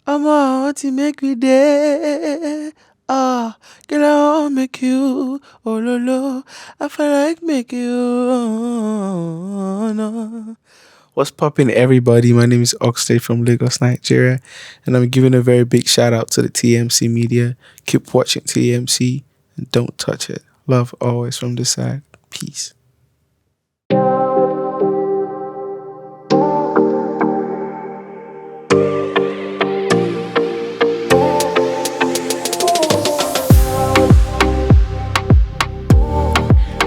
I'm out to make me day. Ah, girl, I want make you. Oh, lo, lo. I feel like make you. Oh, no. What's popping, everybody? My name is Oxlade from Lagos, Nigeria, and I'm giving a very big shout out to the TMC media. Keep watching TMC and don't touch it. Love always from this side. Peace.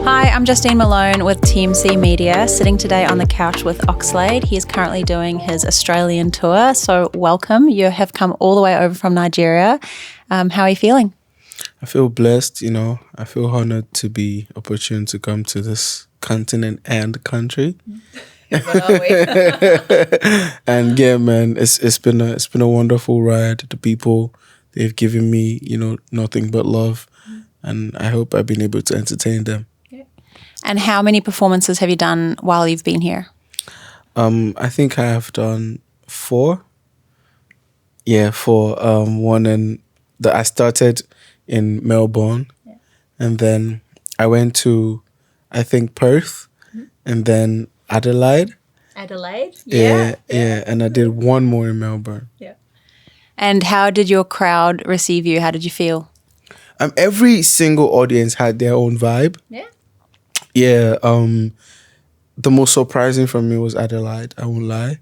Hi, I'm Justine Malone with TMC Media, sitting today on the couch with Oxlade. He is currently doing his Australian tour, so welcome. You have come all the way over from Nigeria. How are you feeling? I feel blessed, I feel honored to be opportune to come to this continent and country. What are we? And yeah, man, it's been a wonderful ride. The people, they've given me, nothing but love, and I hope I've been able to entertain them. And how many performances have you done while you've been here? I think I have done 4. Yeah, 4. I started in Melbourne, and then I went to, I think, Perth, and then Adelaide. Adelaide? Yeah, and I did 1 more in Melbourne. Yeah. And how did your crowd receive you? How did you feel? Every single audience had their own vibe. Yeah. Yeah, the most surprising for me was Adelaide, I won't lie.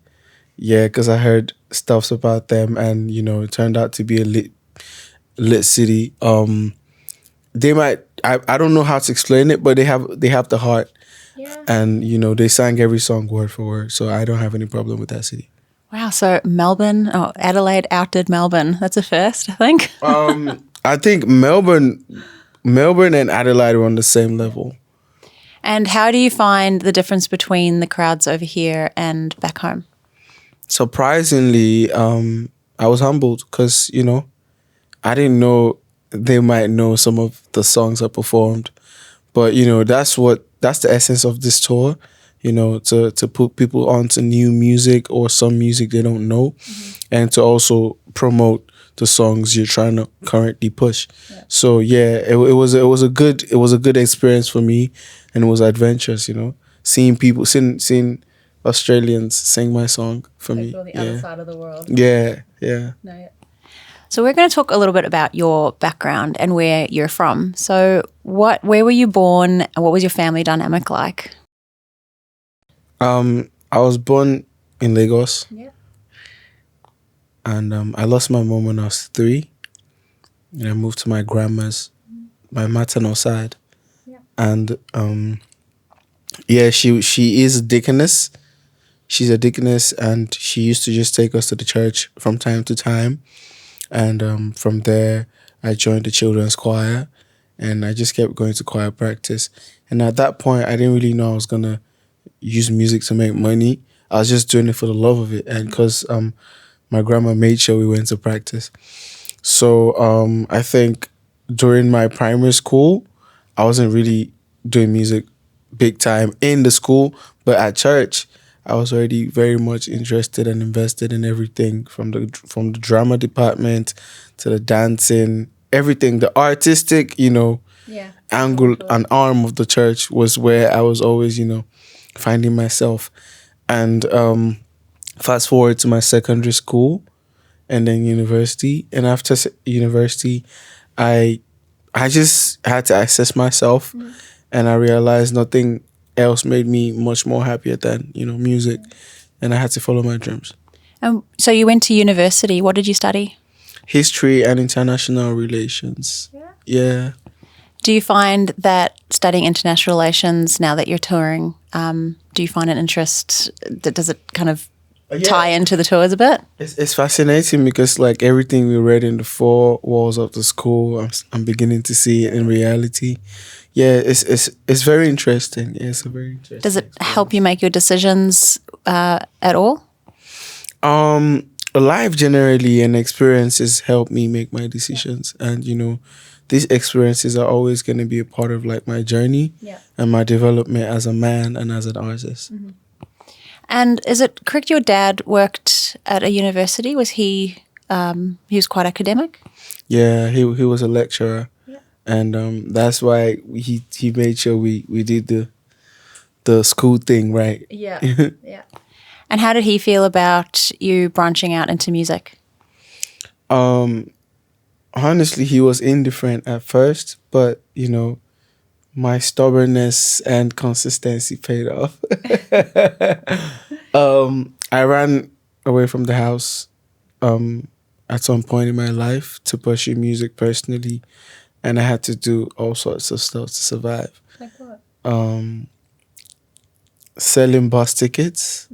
Yeah, because I heard stuffs about them, and, it turned out to be a lit city. They might, I don't know how to explain it, but they have the heart. Yeah. And, they sang every song word for word, so I don't have any problem with that city. Wow, so Adelaide outdid Melbourne. That's a first, I think. I think Melbourne and Adelaide were on the same level. And how do you find the difference between the crowds over here and back home? Surprisingly, I was humbled because, I didn't know they might know some of the songs I performed. But, that's the essence of this tour, to put people onto new music or some music they don't know, and to also promote the songs you're trying to currently push. Yeah. So yeah, it was a good experience for me, and it was adventurous, seeing Australians sing my song for me. On the other side of the world. Yeah. No. So we're going to talk a little bit about your background and where you're from. So where were you born and what was your family dynamic like? I was born in Lagos. Yeah. And I lost my mom when I was 3. And I moved to my grandma's, my maternal side. Yeah. And she is a deaconess. She's a deaconess, and she used to just take us to the church from time to time. And from there, I joined the children's choir, and I just kept going to choir practice. And at that point, I didn't really know I was going to use music to make money. I was just doing it for the love of it, and because my grandma made sure we went to practice. So I think during my primary school, I wasn't really doing music big time in the school, but at church, I was already very much interested and invested in everything from the drama department to the dancing, everything, the artistic, angle and arm of the church was where I was always, finding myself. And fast forward to my secondary school and then university. And after university, I just had to assess myself, and I realized nothing else made me much more happier than, music. And I had to follow my dreams. So you went to university. What did you study? History and international relations. Yeah. Do you find that studying international relations, now that you're touring, do you find an interest? Does it kind of tie into the tours a bit? It's fascinating because, like, everything we read in the 4 walls of the school, I'm beginning to see it in reality. Yeah, it's very interesting. Yeah, it's a very interesting. Does it help you make your decisions at all? Life generally and experiences help me make my decisions, and these experiences are always going to be a part of, like, my journey and my development as a man and as an artist. And is it correct your dad worked at a university? Was he he was quite academic. Yeah, he was a lecturer, and that's why he made sure we did the school thing right. Yeah. And how did he feel about you branching out into music? Honestly, he was indifferent at first, but my stubbornness and consistency paid off. I ran away from the house at some point in my life to pursue music personally, and I had to do all sorts of stuff to survive. Like what? Selling bus tickets,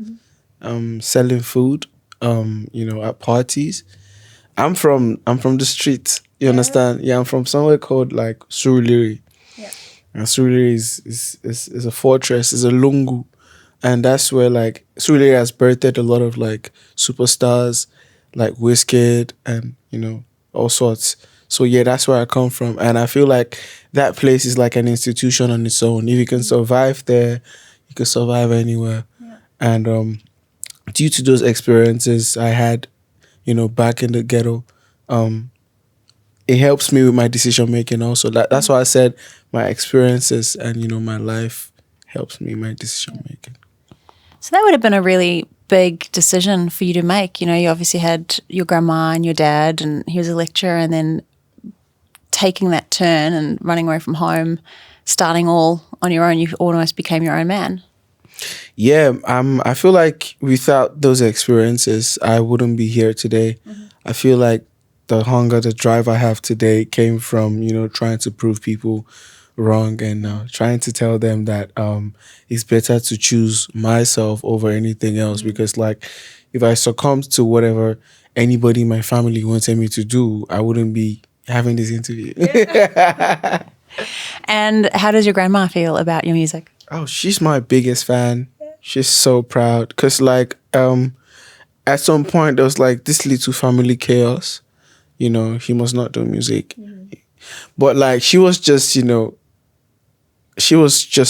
selling food, at parties. I'm from the street. You understand? Yeah, I'm from somewhere called like Surulere. Yeah. And Surulere is a fortress, is a lungu. And that's where like Surulere has birthed a lot of like superstars like Wizkid and all sorts. So yeah, that's where I come from. And I feel like that place is like an institution on its own. If you can survive there, you can survive anywhere. Yeah. And due to those experiences I had, back in the ghetto, it helps me with my decision making also. That's why I said my experiences and my life helps me in my decision making. So that would have been a really big decision for you to make. You obviously had your grandma and your dad, and he was a lecturer, and then taking that turn and running away from home, starting all on your own, you almost became your own man. Yeah, I feel like without those experiences, I wouldn't be here today. I feel like the hunger, the drive I have today came from, trying to prove people wrong and trying to tell them that it's better to choose myself over anything else. Because like if I succumbed to whatever anybody in my family wanted me to do, I wouldn't be having this interview. And how does your grandma feel about your music? Oh, she's my biggest fan. She's so proud because like at some point there was like this little family chaos. He must not do music. But like she was just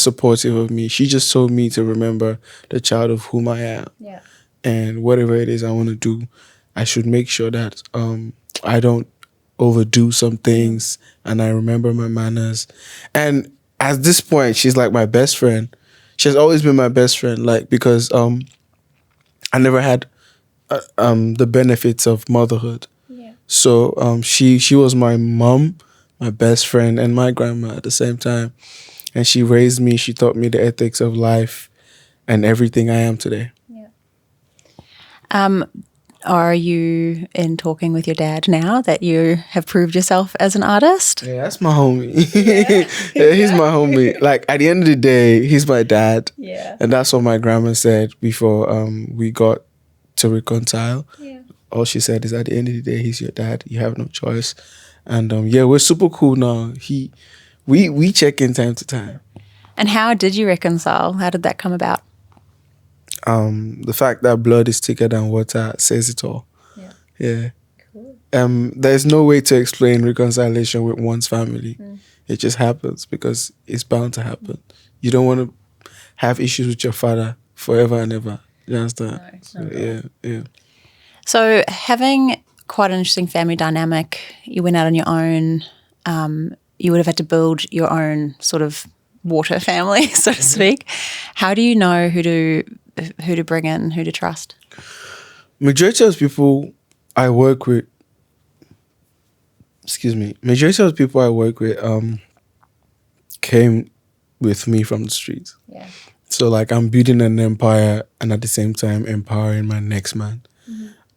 supportive of me. She just told me to remember the child of whom I am. Yeah. And whatever it is I want to do, I should make sure that I don't overdo some things and I remember my manners. And at this point, she's like my best friend. She has always been my best friend, like because I never had the benefits of motherhood. Yeah. So she was my mom, my best friend, and my grandma at the same time. And she raised me. She taught me the ethics of life and everything I am today. Yeah. Are you in talking with your dad now that you have proved yourself as an artist? Yeah, that's my homie. Yeah, he's my homie. Like at the end of the day, he's my dad. Yeah. And that's what my grandma said before we got to reconcile. Yeah. All she said is at the end of the day, he's your dad. You have no choice. And yeah, we're super cool now. We check in time to time. And how did you reconcile? How did that come about? The fact that blood is thicker than water says it all. Yeah. Yeah. Cool. There's no way to explain reconciliation with one's family. It just happens because it's bound to happen. You don't want to have issues with your father forever and ever. You understand? No, So, yeah. So having quite an interesting family dynamic, you went out on your own. You would have had to build your own sort of water family, so to speak. How do you know who to bring in, who to trust? Majority of people I work with, came with me from the streets. Yeah. So like I'm building an empire and at the same time empowering my next man.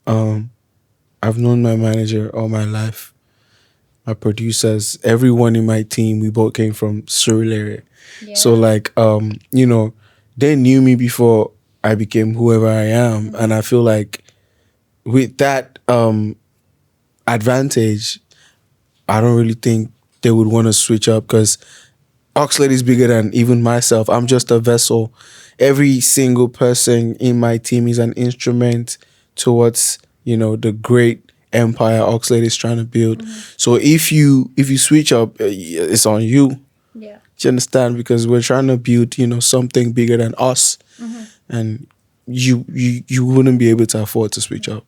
I've known my manager all my life, my producers, everyone in my team. We both came from Surulere. Yeah. So like they knew me before I became whoever I am, and I feel like with that advantage, I don't really think they would want to switch up because Oxlade is bigger than even myself. I'm just a vessel. Every single person in my team is an instrument towards, the great empire Oxlade is trying to build. So if you switch up, it's on you. Yeah. Do you understand? Because we're trying to build, something bigger than us. And you wouldn't be able to afford to switch up.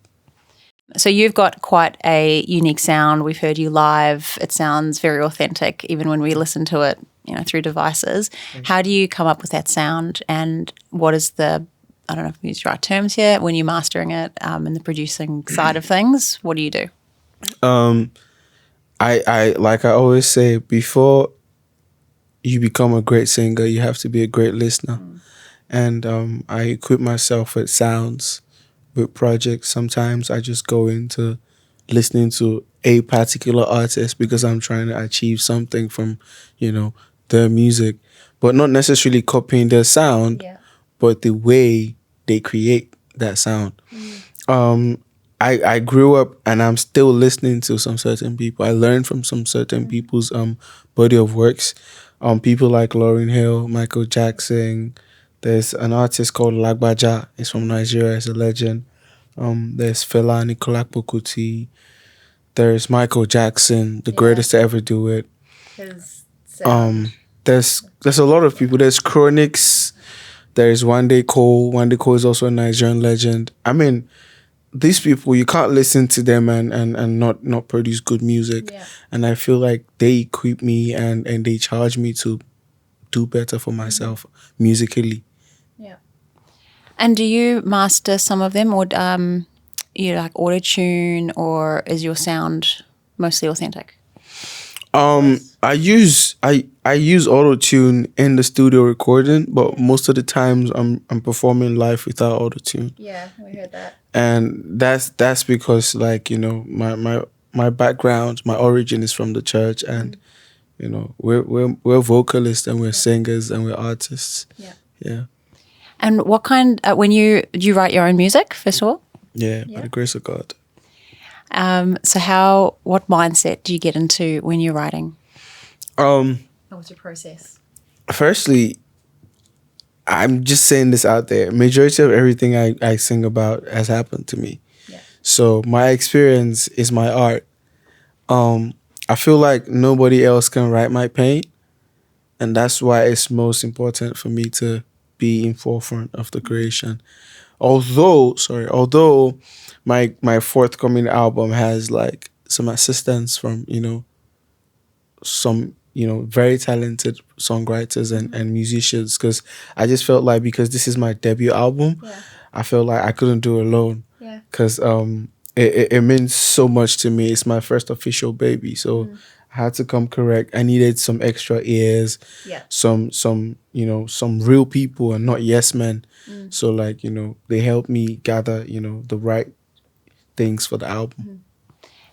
So you've got quite a unique sound. We've heard you live. It sounds very authentic, even when we listen to it, through devices. How do you come up with that sound? And what is I don't know if we use the right terms here, when you're mastering it in the producing side of things, what do you do? Um, I like I always say, before you become a great singer, you have to be a great listener. And I equip myself with sounds, with projects. Sometimes I just go into listening to a particular artist because I'm trying to achieve something from, their music, but not necessarily copying their sound, but the way they create that sound. Um, I grew up and I'm still listening to some certain people. I learned from some certain people's body of works. People like Lauryn Hill, Michael Jackson. There's an artist called Lagbaja. He's from Nigeria. He's a legend. There's Fela Nikolakpo Kuti. There's Michael Jackson, the greatest to ever do it. His There's a lot of people. There's Chronix. There's One Day Cole. One Day Cole is also a Nigerian legend. I mean, these people, you can't listen to them and not produce good music. Yeah. And I feel like they equip me and they charge me to do better for myself musically. Yeah. And do you master some of them, or you like auto tune, or is your sound mostly authentic? I use auto tune in the studio recording, but most of the times I'm performing live without auto tune. Yeah, we heard that. And that's because, like, my background, my origin is from the church, and we're vocalists and we're singers and we're artists. Yeah. And what kind when do you write your own music first of all? Yeah, by the grace of God. So what mindset do you get into when you're writing? What's your process? Firstly, I'm just saying this out there. Majority of everything I sing about has happened to me. Yeah. So my experience is my art. I feel like nobody else can write my pain. And that's why it's most important for me to be in forefront of the creation. Although my forthcoming album has like some assistance from, some very talented songwriters and musicians, because I just felt like, because this is my debut album, I felt like I couldn't do it alone, because it means so much to me. It's my first official baby, so I had to come correct. I needed some extra ears, some real people and not yes men. So like, they helped me gather the right things for the album.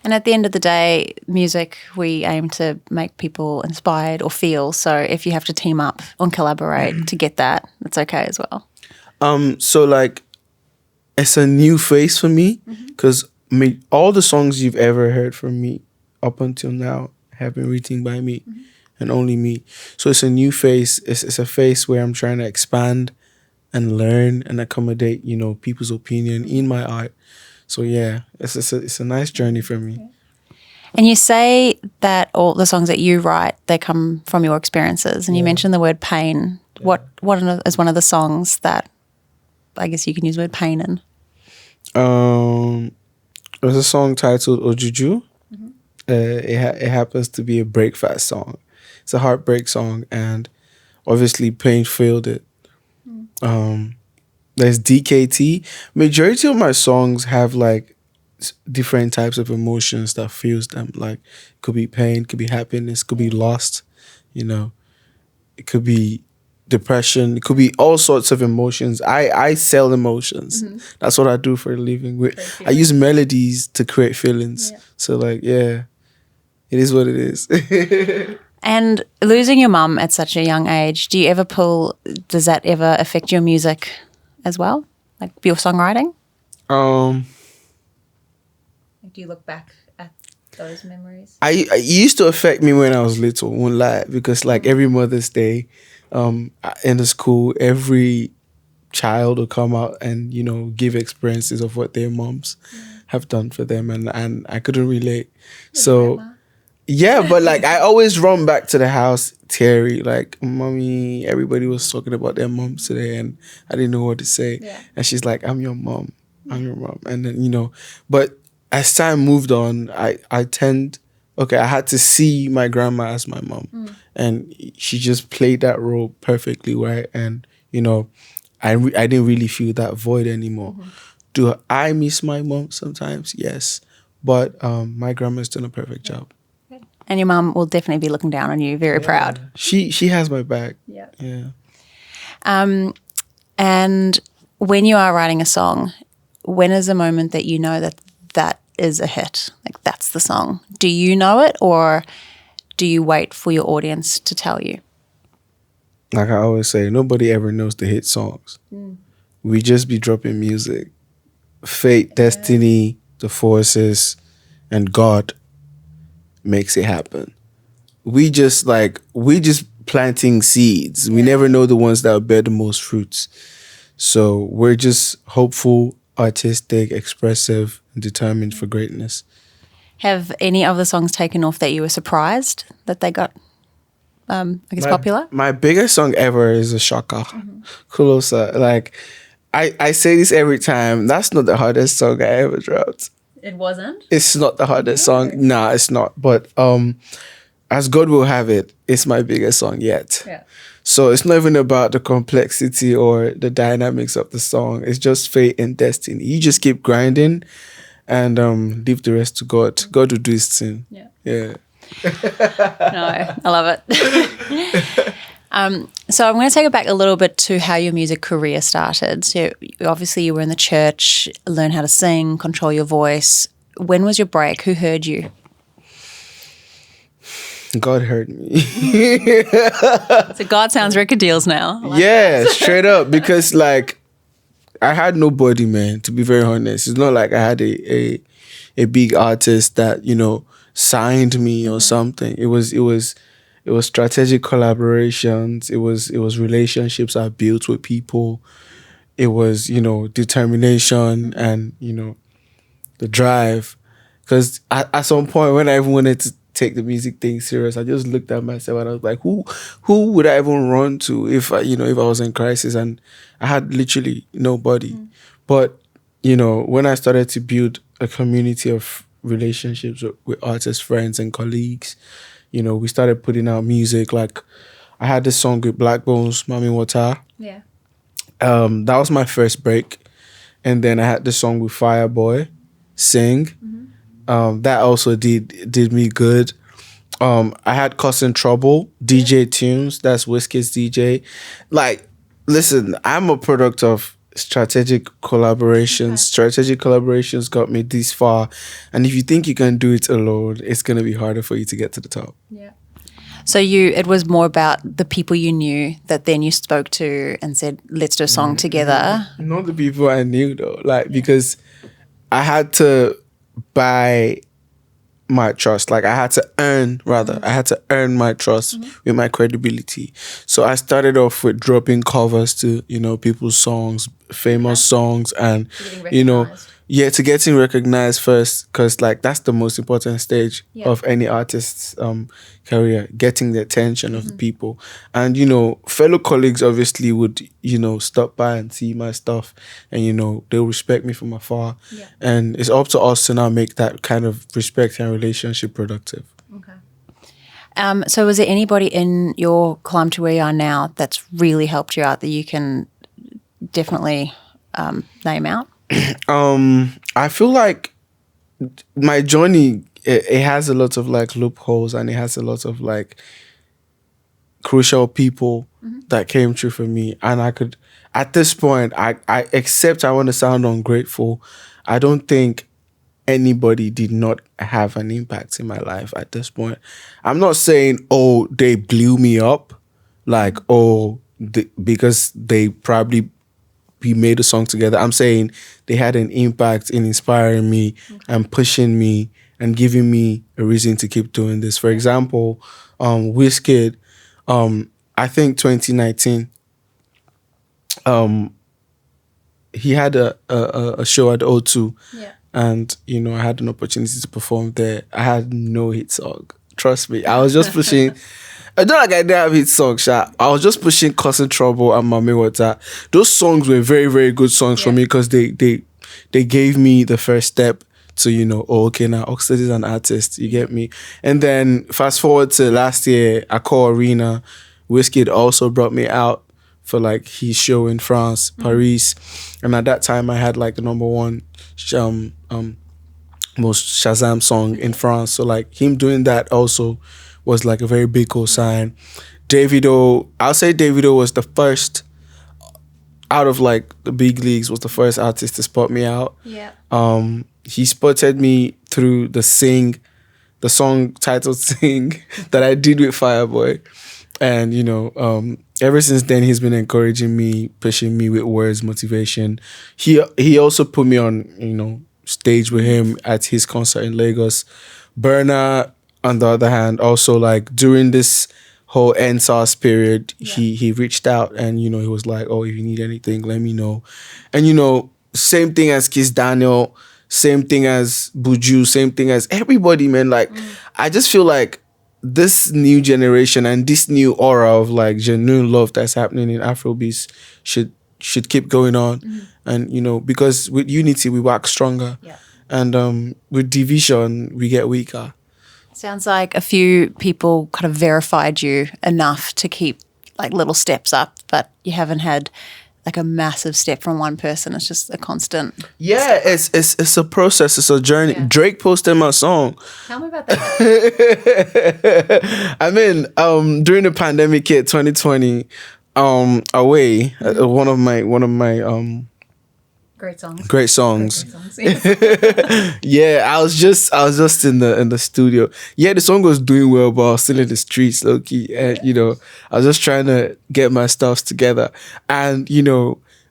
And at the end of the day, music, we aim to make people inspired or feel. So if you have to team up and collaborate to get that, it's okay as well. So like, it's a new phase for me, because all the songs you've ever heard from me up until now have been written by me and only me. So it's a new phase. It's a phase where I'm trying to expand and learn and accommodate, people's opinion in my art. So yeah, it's a nice journey for me. And you say that all the songs that you write, they come from your experiences, and you mentioned the word pain. Yeah. What is one of the songs that I guess you can use the word pain in? There's a song titled Ojuju. It happens to be a breakfast song. It's a heartbreak song, and obviously pain filled it. There's DKT. Majority of my songs have like different types of emotions that feels them. Like, it could be pain, could be happiness, could be lost, it could be depression, it could be all sorts of emotions. I sell emotions. That's what I do for a living. I use melodies to create feelings. So like, yeah, it is what it is. And losing your mum at such a young age, does that ever affect your music as well? Like your songwriting? Do you look back at those memories? It used to affect me when I was little, won't lie, because like every Mother's Day, in the school, every child will come out and, give experiences of what their moms have done for them, and I couldn't relate. So yeah, but like I always run back to the house teary, like, mommy, everybody was talking about their moms today and I didn't know what to say. And she's like, I'm your mom. I'm your mom. And then, but as time moved on, I had to see my grandma as my mom, and she just played that role perfectly, right? And I didn't really feel that void anymore. Do I miss my mom sometimes? Yes, but my grandma's done a perfect job. And your mum will definitely be looking down on you, very proud. She has my back. Yeah. And when you are writing a song, when is the moment that you know that that is a hit? Like, that's the song. Do you know it, or do you wait for your audience to tell you? Like I always say, nobody ever knows the hit songs. We just be dropping music. Fate, destiny, the forces, and God makes it happen. We just planting seeds. We never know the ones that will bear the most fruits. So we're just hopeful, artistic, expressive, and determined for greatness. Have any of the songs taken off that you were surprised that they got, popular? My biggest song ever is a shocker. Kulosa. Like, I say this every time. That's not the hardest song I ever dropped. It wasn't? It's not the hardest song. Nah, it's not. But as God will have it, it's my biggest song yet. Yeah. So it's not even about the complexity or the dynamics of the song. It's just fate and destiny. You just keep grinding and leave the rest to God. God will do his thing. Yeah. No, I love it. So I'm going to take it back a little bit to how your music career started. So obviously you were in the church, learn how to sing, control your voice. When was your break? Who heard you? God heard me. So God sounds record deals now. Yeah, straight up. Because like I had nobody, man, to be very honest. It's not like I had a big artist that, signed me or something. It was strategic collaborations. It was relationships I built with people. It was, determination and, the drive. Because at some point when I even wanted to take the music thing serious, I just looked at myself and I was like, who would I even run to if I was in crisis? And I had literally nobody. But, when I started to build a community of relationships with artists, friends and colleagues, we started putting out music. Like I had this song with Black Bones, Mami Wata. Yeah. That was my first break. And then I had this song with Fireboy, Sing. That also did me good. I had Causing Trouble, DJ Tunes, that's Wizkid's DJ. Like, listen, I'm a product of strategic collaborations. Okay. Strategic collaborations got me this far. And if you think you can do it alone, it's going to be harder for you to get to the top. Yeah. So it was more about the people you knew that then you spoke to and said, let's do a song together. Not the people I knew though, because I had to buy my trust. Like I had to earn my trust with my credibility. So I started off with dropping covers to, people's songs, famous songs, and, to getting recognized first, because like that's the most important stage of any artist's career, getting the attention of the people. And, fellow colleagues obviously would, stop by and see my stuff and, they'll respect me from afar. Yeah. And it's up to us to now make that kind of respect and relationship productive. Okay. So was there anybody in your climb to where you are now that's really helped you out that you can definitely name out? I feel like my journey, it has a lot of like loopholes and it has a lot of like crucial people that came through for me. And I could, at this point, I except I want to sound ungrateful, I don't think anybody did not have an impact in my life at this point. I'm not saying, they blew me up, like, because they probably we made a song together. I'm saying they had an impact in inspiring me and pushing me and giving me a reason to keep doing this. For example, Wizkid, I think 2019, he had a show at O2. Yeah. And, I had an opportunity to perform there. I had no hit song. Trust me. I was just pushing... I don't like I didn't have hit songs, Sha. I was just pushing Causing Trouble and Mami Wata. Those songs were very, very good songs for me because they gave me the first step to, oh, okay, now Oxlade is an artist, you get me? And then fast forward to last year, Accor Arena, Wizkid also brought me out for like his show in France, Paris. And at that time I had like the number one most Shazam song in France. So like him doing that also was like a very big cosign. Davido, I'll say Davido was the first out of like the big leagues, was the first artist to spot me out. Yeah. He spotted me through the song titled Sing that I did with Fireboy. And, ever since then, he's been encouraging me, pushing me with words, motivation. He also put me on, stage with him at his concert in Lagos. Burna, on the other hand, also like during this whole NSARS period, he reached out and, he was like, oh, if you need anything, let me know. And, same thing as Kiss Daniel, same thing as Buju, same thing as everybody, man. Like, I just feel like this new generation and this new aura of like genuine love that's happening in Afrobeats should keep going on. And, because with unity, we wax stronger. Yeah. And with division, we get weaker. Sounds like a few people kind of verified you enough to keep like little steps up, but you haven't had like a massive step from one person. It's just a constant. Yeah, it's a process. It's a journey. Yeah. Drake posted my song. Tell me about that. I mean, during the pandemic hit 2020, Away, one of my Great songs. great songs. Yeah. Yeah, I was just in the studio. Yeah, the song was doing well, but I was still in the streets, low key. And I was just trying to get my stuff together. And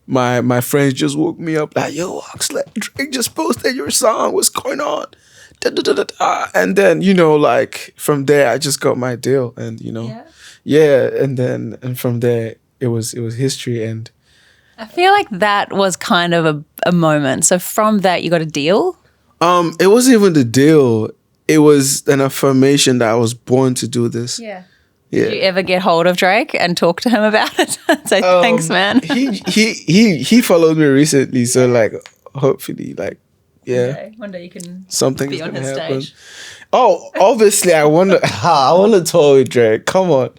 my friends just woke me up like, yo, Oxlade, Drake just posted your song. What's going on? Da, da, da, da, da. And then like from there, I just got my deal. And and from there it was history. And I feel like that was kind of a moment. So from that, you got a deal? It wasn't even the deal. It was an affirmation that I was born to do this. Yeah. Yeah. Did you ever get hold of Drake and talk to him about it? Say thanks, man. He followed me recently, so like hopefully like Okay, one day you can something be is on gonna his happen. stage. Oh, obviously I want to tour with Drake. Come on,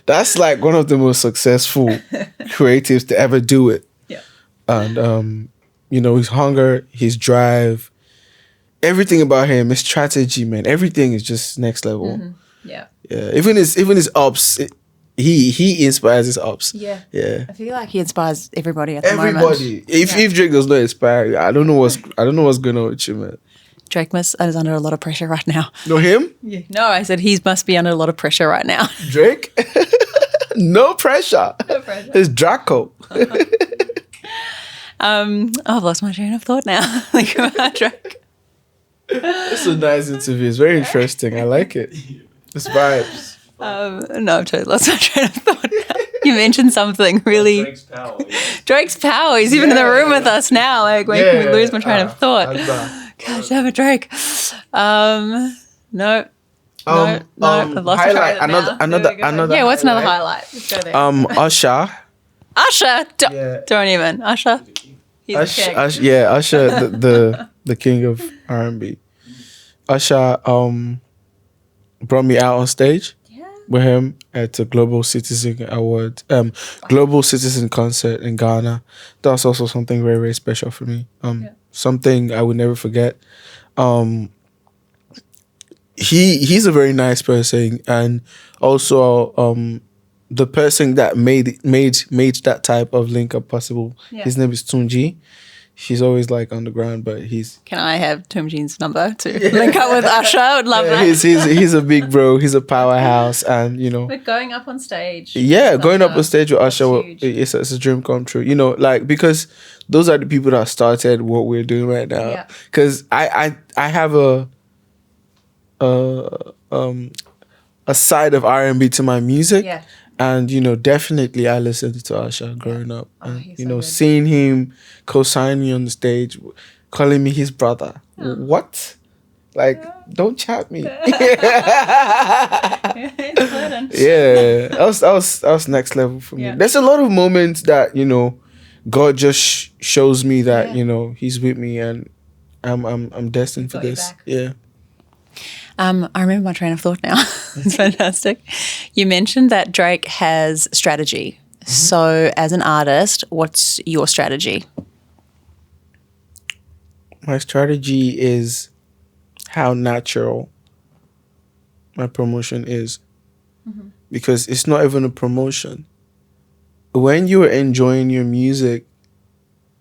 that's like one of the most successful creatives to ever do it. Yeah. And his hunger, his drive, everything about him, his strategy, man, everything is just next level. Yeah. Yeah, even his ups, he inspires his ups. Yeah. Yeah. I feel like he inspires everybody at the moment. Everybody. If Drake does not inspire you, I don't know what's going on with you, man. Drake is under a lot of pressure right now. No, him? Yeah. No, I said he must be under a lot of pressure right now. Drake? No pressure. No pressure. It's Draco. I've lost my train of thought now. Think about Drake. It's a nice interview. It's very interesting. I like it. It's vibes. No, I've totally lost my train of thought now. You mentioned something really. Drake's power. He's even in the room with us now, like making me lose my train of thought. God damn it, Drake. No. I've lost my train of thought. Another. Yeah, what's another highlight? Let's go there. Usher. Usher. Yeah. Don't even. Usher. He's the king. Usher, the king of R&B. Usher brought me out on stage with him at the Global Citizen Award, Global Citizen Concert in Ghana. That's also something very, very special for me. Something I would never forget. He's a very nice person, and also the person that made that type of link up possible. Yeah. His name is Tunji. She's always like on the ground, but he's. Can I have Tumjin's number to link up with Usher? I would love that. He's a big bro. He's a powerhouse, and But going up on stage. Yeah, going up on stage with that's Usher, huge. it's a dream come true. Like, because those are the people that started what we're doing right now. Yeah. Because I have a side of R&B to my music. Yeah. And, definitely I listened to Usher growing up. And, he's so good. seeing him co-sign me on the stage, calling me his brother. What? Like, don't chat me. Yeah, that was next level for me. Yeah. There's a lot of moments that, God just shows me that, He's with me, and I'm destined for Got your this. back. Yeah. I remember my train of thought now. It's fantastic. You mentioned that Drake has strategy. So, as an artist, what's your strategy? My strategy is how natural my promotion is, because it's not even a promotion. When you're enjoying your music,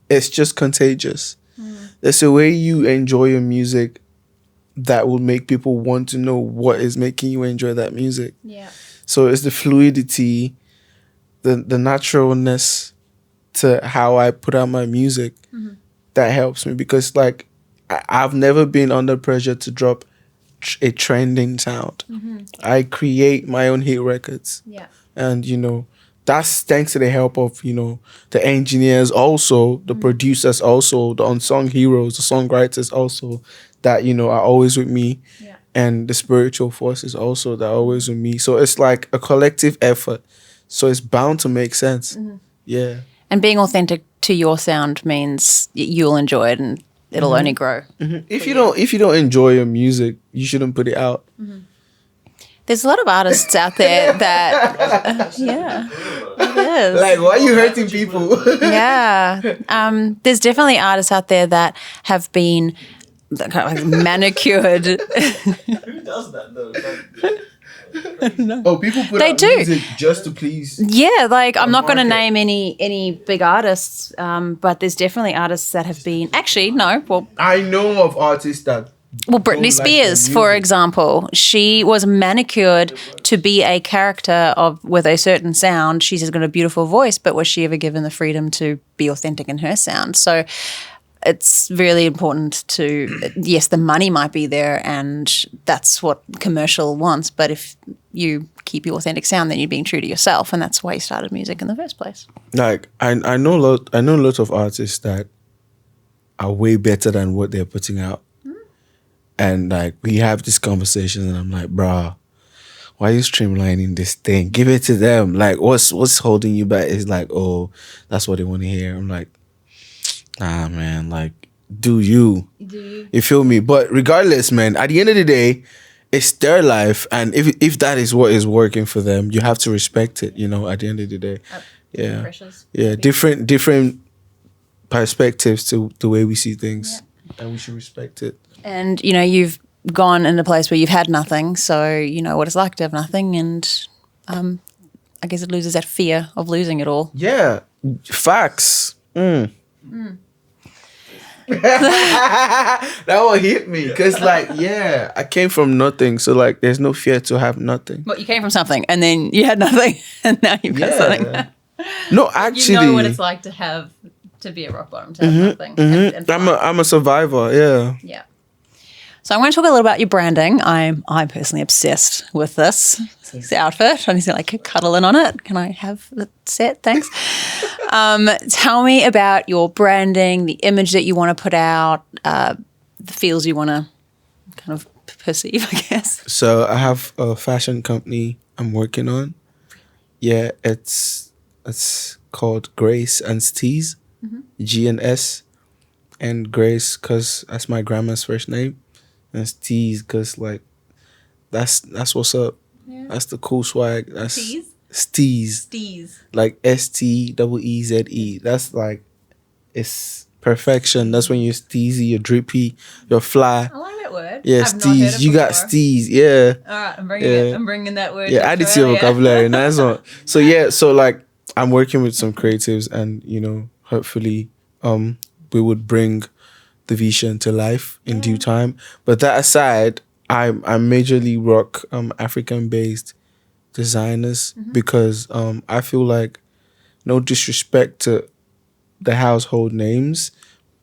it's just contagious. There's a way you enjoy your music that will make people want to know what is making you enjoy that music. Yeah. So it's the fluidity, the naturalness to how I put out my music that helps me, because like I've never been under pressure to drop a trending sound. I create my own hit records, Yeah. and that's thanks to the help of the engineers, also the producers, also the unsung heroes, the songwriters, also that are always with me, Yeah. and the spiritual forces also that are always with me. So it's like a collective effort, so it's bound to make sense. Yeah. And being authentic to your sound means you'll enjoy it and it'll only grow. If you don't enjoy your music, you shouldn't put it out. There's a lot of artists out there that, yeah, it is. Like, why are you hurting people? Yeah. There's definitely artists out there that have been kind of like manicured. Who does that though? Oh, people put They out do. music just to please. Yeah, like I'm not going to market. name any big artists, but there's definitely artists that have been actually no. I know of artists that. Well, don't Britney like Spears, their for music. example, she was manicured to be a character with a certain sound. She's got a beautiful voice, but was she ever given the freedom to be authentic in her sound? So it's really important to, yes, the money might be there and that's what commercial wants, but if you keep your authentic sound, then you're being true to yourself, and that's why you started music in the first place. Like I know a lot of artists that are way better than what they're putting out. And like we have these conversations, and I'm like, bruh, why are you streamlining this thing? Give it to them. Like, what's holding you back? Is like, oh, that's what they want to hear. I'm like, nah, man. Like, do you? You feel me? But regardless, man, at the end of the day, it's their life, and if that is what is working for them, you have to respect it. At the end of the day, yeah, Pressures. yeah, different perspectives to the way we see things, and we should respect it. And, you've gone in a place where you've had nothing, so you know what it's like to have nothing, and I guess it loses that fear of losing it all. Yeah, facts. That one hit me, because like, yeah, I came from nothing, so like there's no fear to have nothing. But you came from something, and then you had nothing, and now you've got something. No, actually, You know what it's like to be at rock bottom, to have nothing. And I'm a survivor. Yeah. yeah. So I'm going to talk a little about your branding. I'm personally obsessed with this outfit. I need to like cuddle in on it. Can I have the set? Thanks. Tell me about your branding, the image that you want to put out, the feels you want to kind of perceive, I guess. So I have a fashion company I'm working on. Yeah, it's called Grace and Steez, G and S, and Grace because that's my grandma's first name, and Steez because like that's what's up. Yeah. That's the cool swag. That's Steez? Steez, like STEEZE. That's like it's perfection. That's when you're steezy, you're drippy, you're fly. I like that word. Yeah, I've not heard Steez. it You got before. Steez. Yeah. All right, I'm bringing Yeah. it. I'm bringing that word. Yeah, add it to your vocabulary. Nice one. So yeah, so like I'm working with some creatives, and hopefully, we would bring the vision to life in due time. But that aside, I majorly rock African based designers because I feel like, no disrespect to the household names,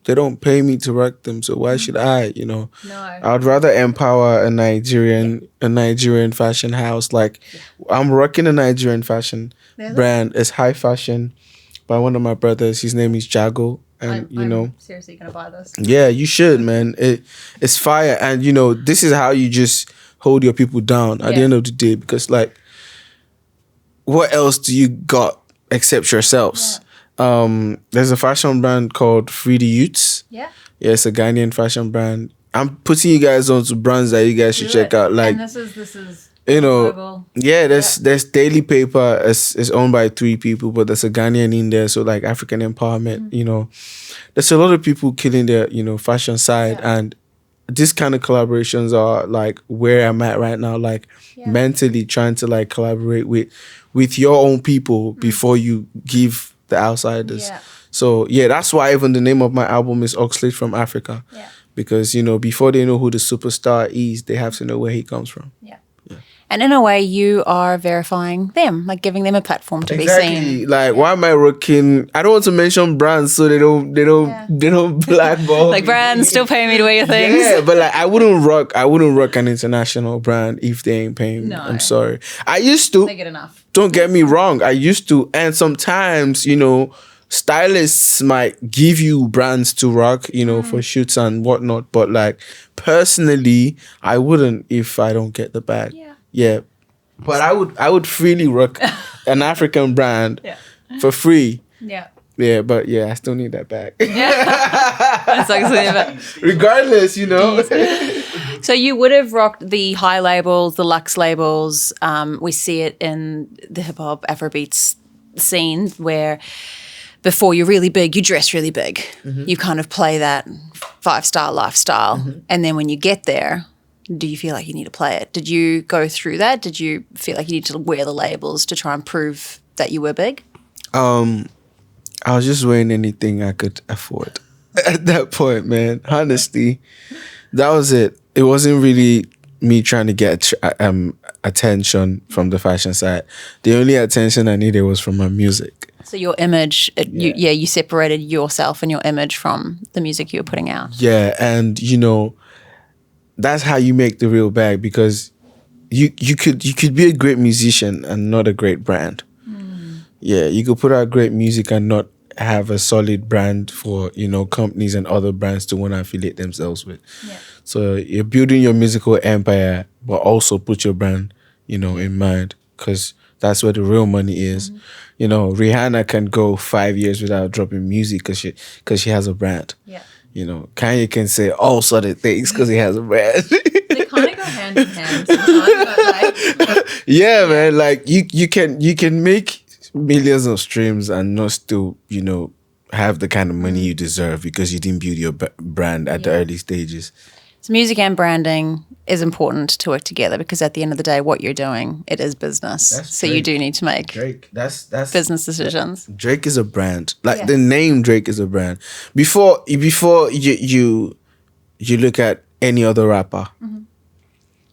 they don't pay me to rock them, so why should I? No. I'd rather empower a Nigerian fashion house. Like I'm rocking a Nigerian fashion brand. It's high fashion by one of my brothers. His name is Jago, and I'm seriously gonna buy this. yeah, you should, man. It's fire, and this is how you just hold your people down at the end of the day, because like, what else do you got except yourselves? There's a fashion brand called Free the Youths. Yeah. Yeah, it's a Ghanaian fashion brand. I'm putting you guys on to brands that you guys should check out. Like, and this is you know, global. yeah, there's Daily Paper. It's owned by 3 people, but there's a Ghanaian in there. So like African empowerment, you know, there's a lot of people killing their, you know, fashion side, and this kind of collaborations are like where I'm at right now. Like mentally trying to like collaborate with your own people before you give the outsiders. Yeah. So yeah, that's why even the name of my album is Oxlade from Africa. Yeah. Because, you know, before they know who the superstar is, they have to know where he comes from. Yeah. And in a way, you are verifying them, like giving them a platform to be seen. Like, why am I rocking? I don't want to mention brands so they don't blackball. Like brands still pay me to wear your things. Yeah, but like I wouldn't rock an international brand if they ain't paying me. No. I'm sorry. I used to. They get enough. Don't get me wrong. I used to, and sometimes, you know, stylists might give you brands to rock, you know, for shoots and whatnot. But like personally, I wouldn't if I don't get the bag. Yeah. But I would freely rock an African brand for free. Yeah. Yeah, but yeah, I still need that bag. That's actually Regardless, you know. So you would have rocked the high labels, the luxe labels. We see it in the hip hop Afrobeats scene where before you're really big, you dress really big. You kind of play that 5-star lifestyle. And then when you get there, do you feel like you need to play it? Did you go through that? Did you feel like you need to wear the labels to try and prove that you were big? I was just wearing anything I could afford at that point, man. Honestly, that was it. It wasn't really me trying to get attention from the fashion side. The only attention I needed was from my music. So your image, you separated yourself and your image from the music you were putting out. Yeah, and you know, that's how you make the real bag, because you could be a great musician and not a great brand. Yeah, you could put out great music and not have a solid brand for, you know, companies and other brands to want to affiliate themselves with. Yeah. So you're building your musical empire, but also put your brand, you know, in mind, because that's where the real money is. You know, Rihanna can go 5 years without dropping music because she has a brand. Yeah. You know, Kanye can say all sort of things because he has a brand. They kind of go hand in hand sometimes, but like, yeah, man. Like you can make millions of streams and not still, you know, have the kind of money you deserve because you didn't build your brand at the early stages. so music and branding is important to work together, because at the end of the day, what you're doing, it is business. So you do need to make Drake. That's business decisions. Drake is a brand. Like the name Drake is a brand. Before you look at any other rapper,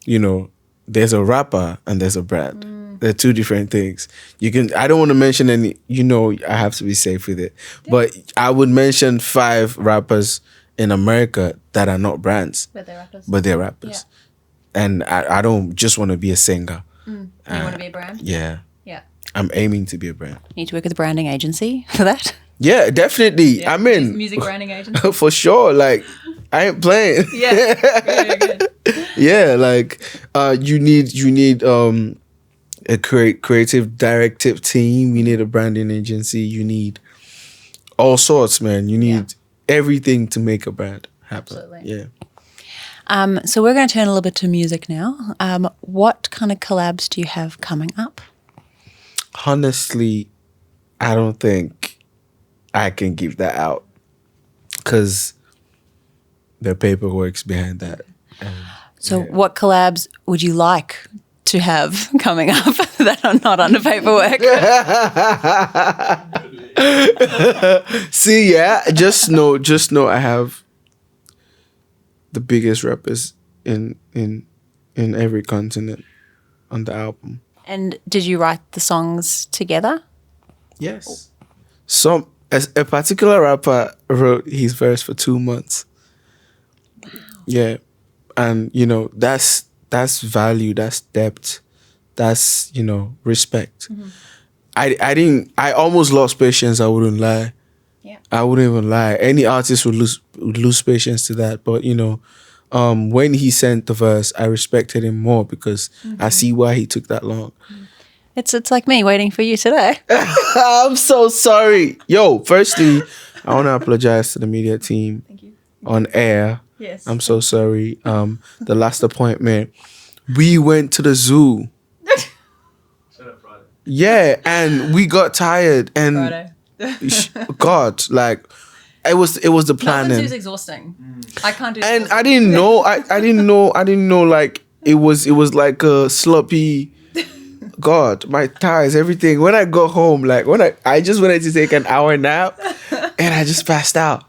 you know, there's a rapper and there's a brand. They're 2 different things. I don't want to mention any, you know, I have to be safe with it. But I would mention 5 rappers in America that are not brands. But they're rappers. And I don't just want to be a singer. You want to be a brand? Yeah. Yeah. I'm aiming to be a brand. You need to work with a branding agency for that. Yeah, definitely. Yeah, I'm in. music branding agency. For sure. Like, I ain't playing. Yeah. Good. Yeah, like you need a creative directive team. You need a branding agency. You need all sorts, man. You need everything to make a brand happen. Absolutely. Yeah. So we're going to turn a little bit to music now. What kind of collabs do you have coming up? Honestly, I don't think I can give that out because the paperwork's behind that. So what collabs would you like to have coming up that are not under paperwork? See, yeah, just know I have the biggest rappers in every continent on the album. And did you write the songs together? Yes. A particular rapper wrote his verse for 2 months. Yeah. And, you know, that's value, that's depth, that's, you know, respect. I almost lost patience, I wouldn't lie. Yeah. I wouldn't even lie. Any artist would lose patience to that. But, you know, when he sent the verse, I respected him more because I see why he took that long. It's like me waiting for you today. I'm so sorry. Yo, firstly, I want to apologize to the media team. Thank you. on air. Yes. I'm so sorry. The last appointment, we went to the zoo. Shut up, Friday. Yeah, and we got tired, and God, like it was the Melbourne planning. Zoo's exhausting. I can't do And that. I didn't know. I didn't know. Like it was like a sloppy. God, my thighs, everything. When I got home, like I just wanted to take an hour nap, and I just passed out.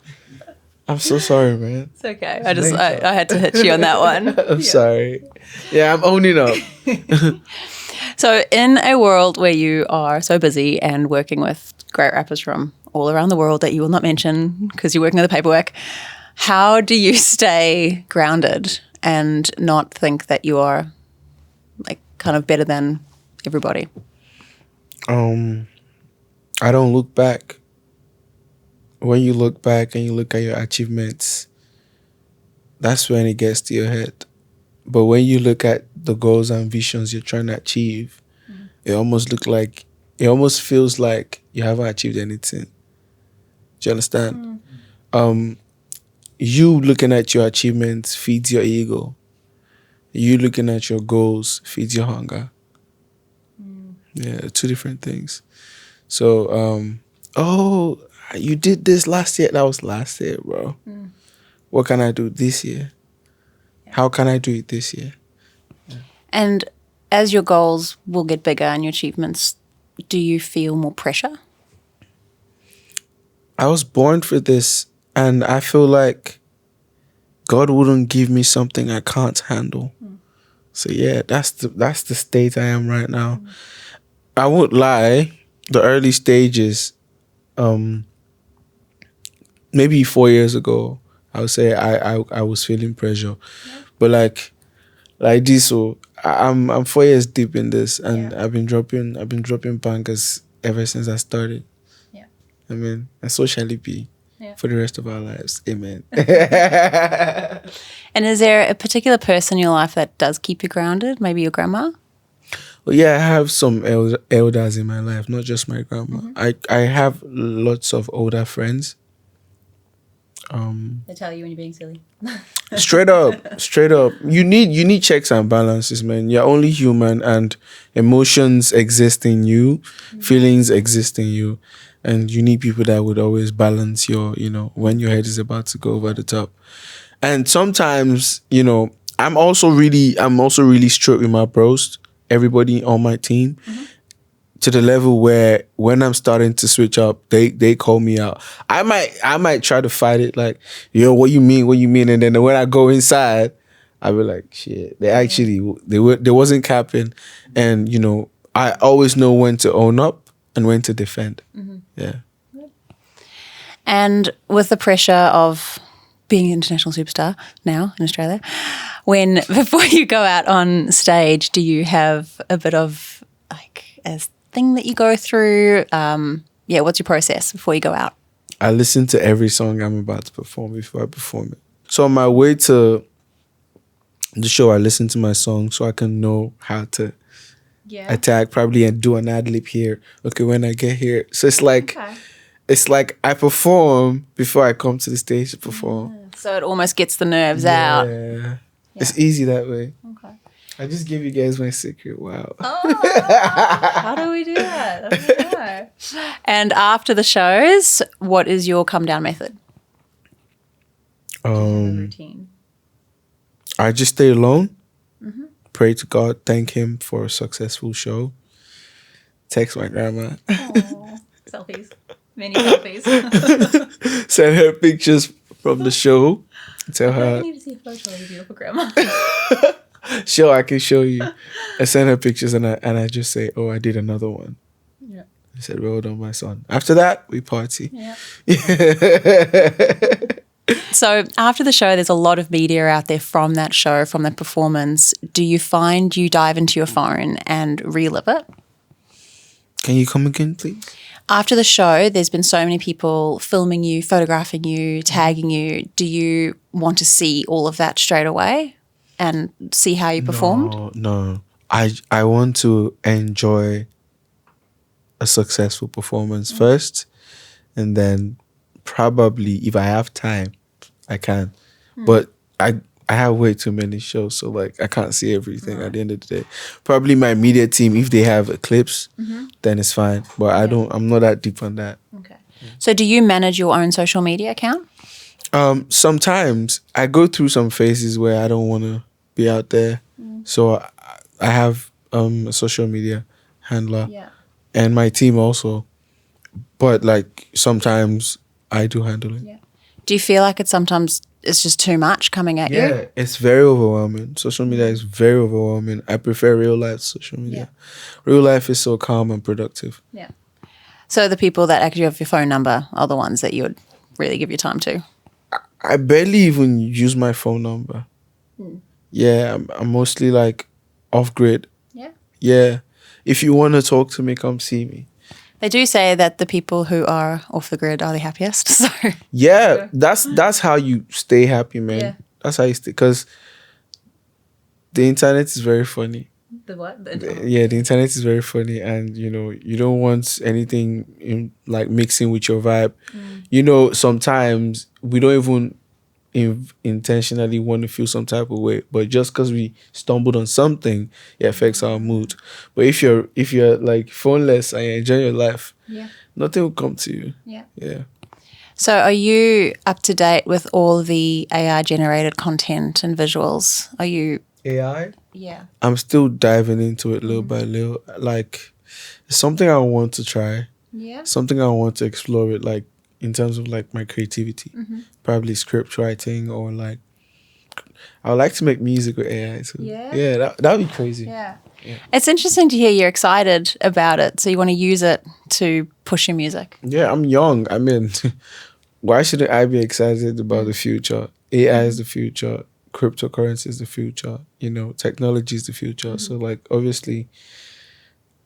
I'm so sorry, man. It's okay. I had to hit you on that one. I'm sorry. Yeah, I'm owning up. So in a world where you are so busy and working with great rappers from all around the world that you will not mention because you're working on the paperwork, how do you stay grounded and not think that you are like kind of better than everybody? I don't look back. When you look back and you look at your achievements, that's when it gets to your head. But when you look at the goals and visions you're trying to achieve, it almost feels like you haven't achieved anything. Do you understand? You looking at your achievements feeds your ego. You looking at your goals feeds your hunger. Yeah, two different things. So, oh, you did this last year. That was last year, bro. What can I do this year? How can I do it this year? And as your goals will get bigger and your achievements, do you feel more pressure? I was born for this, and I feel like God wouldn't give me something I can't handle. So yeah, that's the state I am right now. I won't lie, the early stages, maybe 4 years ago, I would say I was feeling pressure, but like this. So I'm 4 years deep in this, and I've been dropping bangers ever since I started. Yeah. I mean, and so shall it be for the rest of our lives. Amen. And is there a particular person in your life that does keep you grounded? Maybe your grandma? Well, yeah, I have some elders in my life, not just my grandma. I have lots of older friends. They tell you when you're being silly. Straight up. You need checks and balances, man. You're only human, and emotions exist in you, feelings exist in you, and you need people that would always balance your, when your head is about to go over the top. And sometimes, I'm also really strict with my bros, everybody on my team, to the level where when I'm starting to switch up, they call me out. I might try to fight it, like, yo, what you mean? And then when I go inside, I'll be like, shit, they wasn't capping. And, I always know when to own up and when to defend. Yeah. And with the pressure of being an international superstar now in Australia, before you go out on stage, do you have a bit of like a thing that you go through? What's your process before you go out? I listen to every song I'm about to perform before I perform it. So on my way to the show, I listen to my song so I can know how to attack, probably, and do an ad-lib here. Okay, when I get here. So it's like I perform before I come to the stage to perform. So it almost gets the nerves out. Yeah. It's easy that way. Okay. I just gave you guys my secret. Wow. How do we do that? I don't know. And after the shows, what is your come down method? Routine. I just stay alone, pray to God, thank Him for a successful show, text my grandma, Selfies. Many selfies. send her pictures from the show, tell her. I need to see a photo of your beautiful grandma. Sure, I can show you. I send her pictures and I just say, oh, I did another one. Yeah. I said, well done, my son. After that, we party. Yeah. So after the show, there's a lot of media out there from that show, from that performance. Do you find you dive into your phone and relive it? Can you come again, please? After the show, there's been so many people filming you, photographing you, tagging you. Do you want to see all of that straight away and see how you performed? No. I want to enjoy a successful performance first, and then probably, if I have time, I can. But I have way too many shows, so like I can't see everything at the end of the day. Probably my media team, if they have a clips, then it's fine. But I'm not that deep on that. Okay. So do you manage your own social media account? Sometimes I go through some phases where I don't want to be out there. So I have a social media handler and my team also. But like sometimes I do handle it. Yeah. Do you feel like it's just too much coming at you? Yeah, it's very overwhelming. Social media is very overwhelming. I prefer real life social media. Real life is so calm and productive. Yeah. So the people that actually have your phone number are the ones that you would really give your time to? I barely even use my phone number. Yeah, I'm mostly like off grid. Yeah. Yeah. If you want to talk to me, come see me. They do say that the people who are off the grid are the happiest. So Yeah, that's how you stay happy, man. Yeah. That's how you stay. Because the internet is very funny. the what? Yeah, the internet is very funny, and you don't want anything like mixing with your vibe. Sometimes we don't even intentionally want to feel some type of way, but just because we stumbled on something, it affects our mood. But if you're like phoneless and you enjoy your life, nothing will come to you. Yeah. So are you up to date with all the AI generated content and visuals? Are you? AI? Yeah. I'm still diving into it little by little. Like, it's something I want to try. Yeah. Something I want to explore it, like in terms of like my creativity. Probably script writing, or like I would like to make music with AI too. Yeah, that'd be crazy. Yeah. It's interesting to hear you're excited about it. So you want to use it to push your music. Yeah, I'm young. I mean, why shouldn't I be excited about the future? AI is the future. Cryptocurrency is the future. Technology is the future. So like, obviously,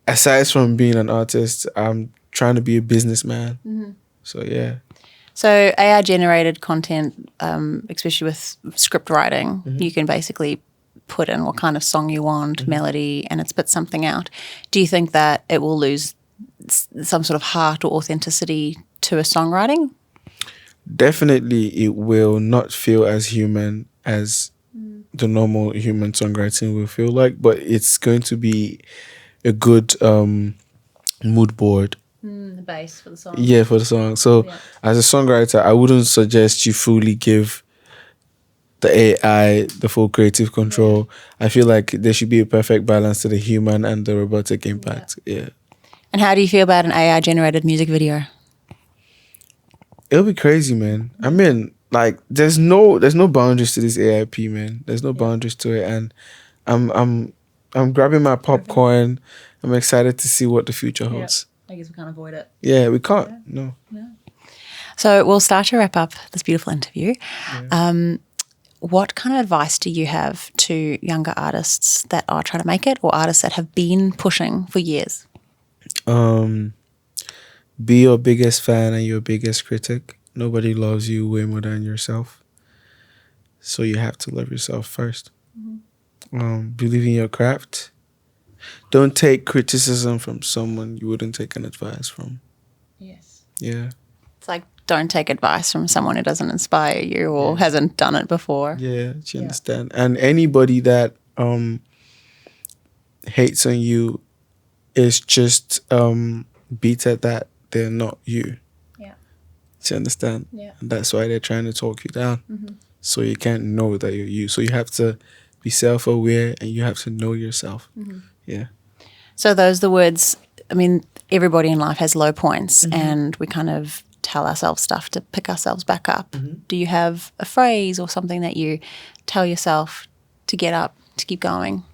aside from being an artist, I'm trying to be a businessman. So yeah. So AI generated content, especially with script writing, you can basically put in what kind of song you want, melody, and it spits something out. Do you think that it will lose some sort of heart or authenticity to a songwriting? Definitely, it will not feel as human as the normal human songwriting will feel like, but it's going to be a good mood board. The bass for the song. Yeah, for the song. So as a songwriter, I wouldn't suggest you fully give the AI the full creative control. I feel like there should be a perfect balance to the human and the robotic impact. Yeah. And how do you feel about an AI generated music video? It'll be crazy, man. I mean, like there's no boundaries to this AIP, man. There's no boundaries to it, and I'm grabbing my popcorn. I'm excited to see what the future holds. I guess we can't avoid it. Yeah, we can't. No. So we'll start to wrap up this beautiful interview. What kind of advice do you have to younger artists that are trying to make it, or artists that have been pushing for years? Be your biggest fan and your biggest critic. Nobody loves you way more than yourself. So you have to love yourself first. Believe in your craft. Don't take criticism from someone you wouldn't take an advice from. Yes. Yeah. It's like, don't take advice from someone who doesn't inspire you or hasn't done it before. Yeah, do you understand? And anybody that hates on you is just bitter that they're not you. Yeah. Do you understand? Yeah. And that's why they're trying to talk you down. So you can't know that you're you. So you have to be self-aware and you have to know yourself. Yeah. So those are the words. I mean, everybody in life has low points and we kind of tell ourselves stuff to pick ourselves back up. Do you have a phrase or something that you tell yourself to get up, to keep going?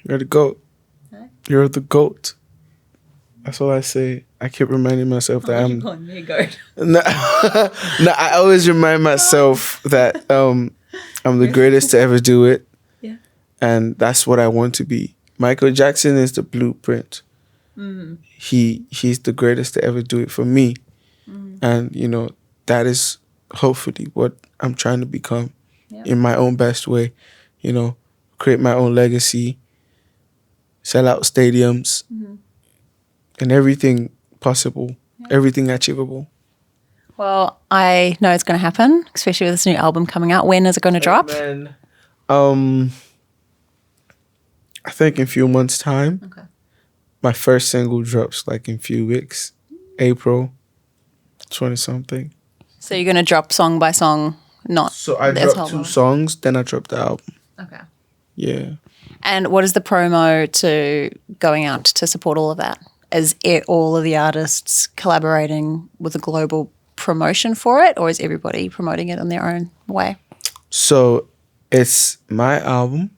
You're the GOAT. You're the GOAT. That's all I say. I keep reminding myself that I'm... calling me a goat. No, I always remind myself that I'm the greatest to ever do it. Yeah. And that's what I want to be. Michael Jackson is the blueprint. He's the greatest to ever do it for me. And, that is hopefully what I'm trying to become in my own best way. Create my own legacy, sell out stadiums, and everything possible, everything achievable. Well, I know it's going to happen, especially with this new album coming out. When is it going to drop? Man, I think in a few months' time. Okay. My first single drops like in a few weeks, April 20 something. So you're going to drop song by song, not So I this dropped whole 2 album? songs, then I dropped the album. Okay. Yeah. And what is the promo to going out to support all of that? Is it all of the artists collaborating with a global promotion for it, or is everybody promoting it in their own way? So it's my album,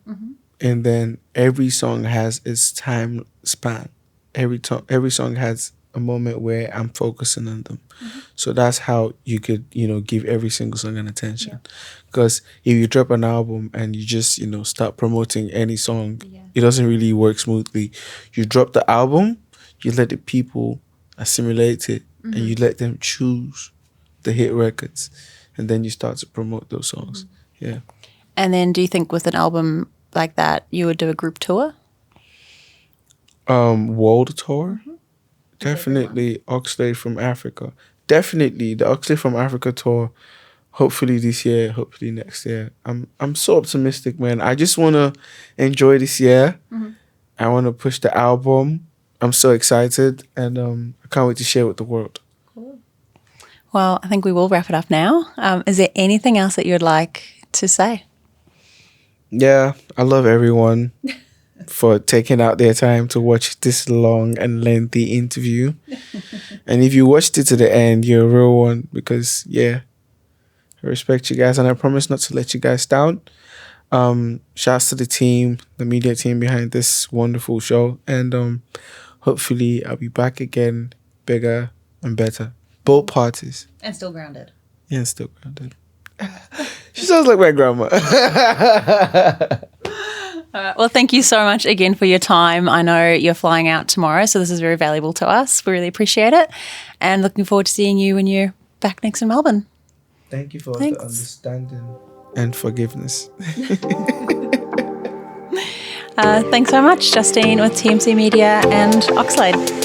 and then every song has its time span. Every song has a moment where I'm focusing on them. So that's how you could, give every single song an attention. Because if you drop an album and you just, start promoting any song, it doesn't really work smoothly. You drop the album, you let the people assimilate it, and you let them choose the hit records, and then you start to promote those songs. Yeah. And then do you think with an album like that, you would do a group tour? World tour. Definitely Oxlade from Africa. Definitely the Oxlade from Africa tour. Hopefully this year, hopefully next year. I'm so optimistic, man. I just wanna enjoy this year. I wanna push the album. I'm so excited, and I can't wait to share with the world. Well, I think we will wrap it up now. Is there anything else that you'd like to say? Yeah, I love everyone for taking out their time to watch this long and lengthy interview. And if you watched it to the end, you're a real one, because, I respect you guys, and I promise not to let you guys down. Shouts to the team, the media team behind this wonderful show. And hopefully I'll be back again, bigger and better. Both parties. And still grounded. Yeah, and still grounded. She sounds like my grandma. Well, thank you so much again for your time. I know you're flying out tomorrow, so this is very valuable to us. We really appreciate it. And looking forward to seeing you when you're back next in Melbourne. Thank you for Thanks. the understanding and forgiveness. Thanks so much, Justine with TMC Media and Oxlade.